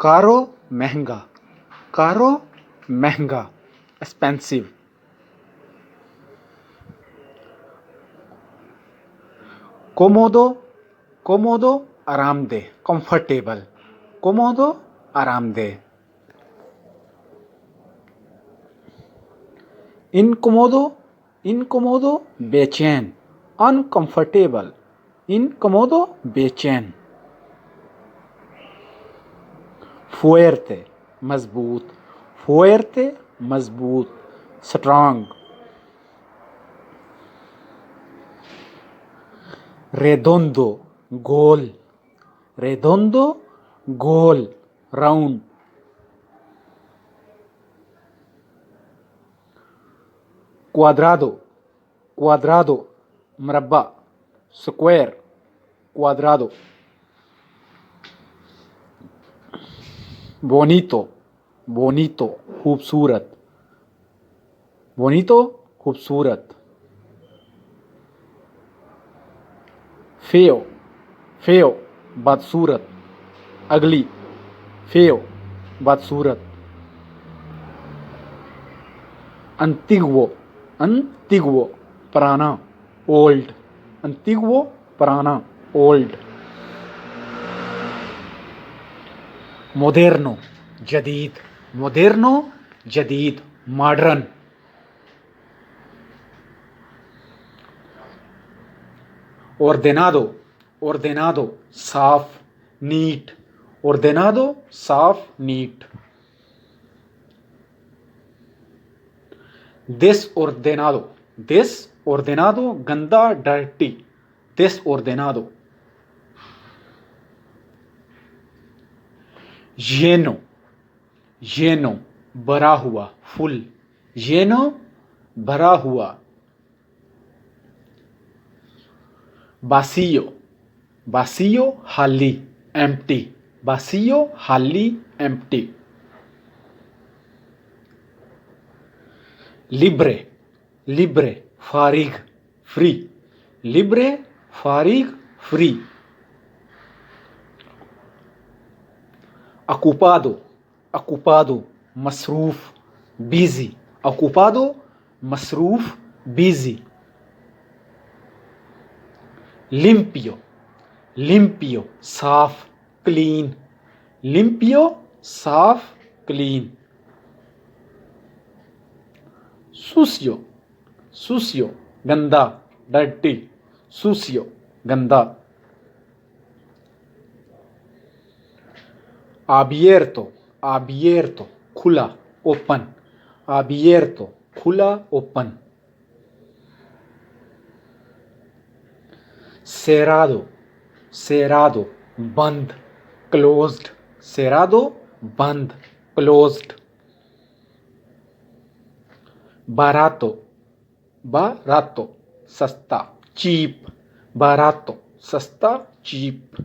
कारो महंगा, कारो महंगा, एक्सपेंसिव। कोमोदो, कोमोदो आरामदेह, कंफर्टेबल, कोमोदो आरामदेह। इनकोमोदो, इनकोमोदो बेचैन, अनकंफर्टेबल, इनकोमोदो बेचैन। फुएर्ते मजबूत, फुएर्ते मजबूत, स्ट्रांग। रेडोंडो गोल, रेडोंडो गोल, राउंड। क्वाड्रादो, क्वाड्रादो मरबा, स्क्वायर, क्वाड्रादो। बोनीतो, बोनीतो खूबसूरत, बोनीतो खूबसूरत। फेयो, फेयो बदसूरत, अगली, फेयो बदसूरत। अंतिगुओ, अंतिगुओ पुराना, ओल्ड, अंतिगुओ पुराना, ओल्ड। मोडेर्नो जदीद, मोडेर्नो जदीद, मॉडर्न। ordenado, ordenado साफ, नीट, ordenado साफ, नीट। desordenado, desordenado गंदा, डर्टी, desordenado। lleno, lleno भरा हुआ, फुल, lleno भरा हुआ। vacío, vacío खाली, empty, vacío खाली, empty। libre, libre फारिग, फ्री, libre फारिग, फ्री। ocupado, ocupado मसरूफ, बिजी, ocupado मसरूफ, बिजी। limpio, limpio साफ, क्लीन, limpio साफ, क्लीन। sucio, sucio गंदा, डर्टी, sucio गंदा। abierto, abierto खुला, ओपन, abierto खुला, ओपन। cerrado, cerrado बंद, closed, cerrado बंद, closed। barato, barato सस्ता, cheap, barato सस्ता, cheap।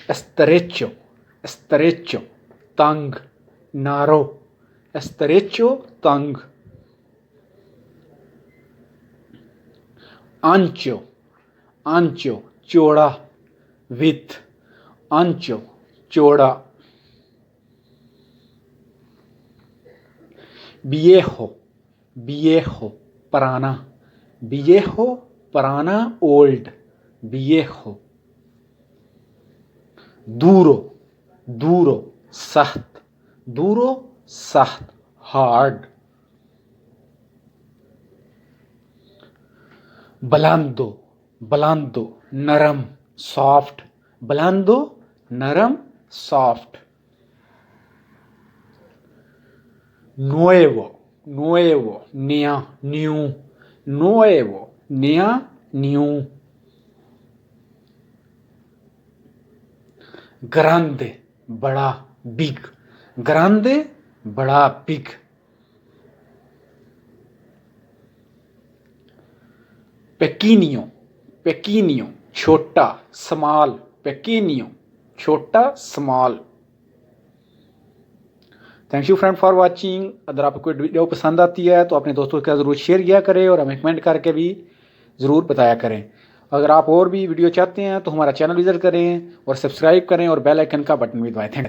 estrecho, estrecho तंग, narrow, estrecho तंग। ancho, ancho चौड़ा, width, ancho चौड़ा। viejo, viejo पुराना, viejo पुराना, old, viejo। duro, duro सख्त, duro सख्त, hard। blando, blando नरम, soft, blando नरम, soft। nuevo, nuevo नया, new, nuevo नया, new। grande बड़ा, big, grande बड़ा, big। pequeño, pequeño छोटा, small, pequeño छोटा, small। Thank you friend for watching. अगर आपको वीडियो पसंद आती है तो अपने दोस्तों के साथ ज़रूर शेयर किया करें और हमें कमेंट करके भी ज़रूर बताया करें। अगर आप और भी वीडियो चाहते हैं तो हमारा चैनल विजिट करें और सब्सक्राइब करें और बेल आइकन का बटन भी दबाएं।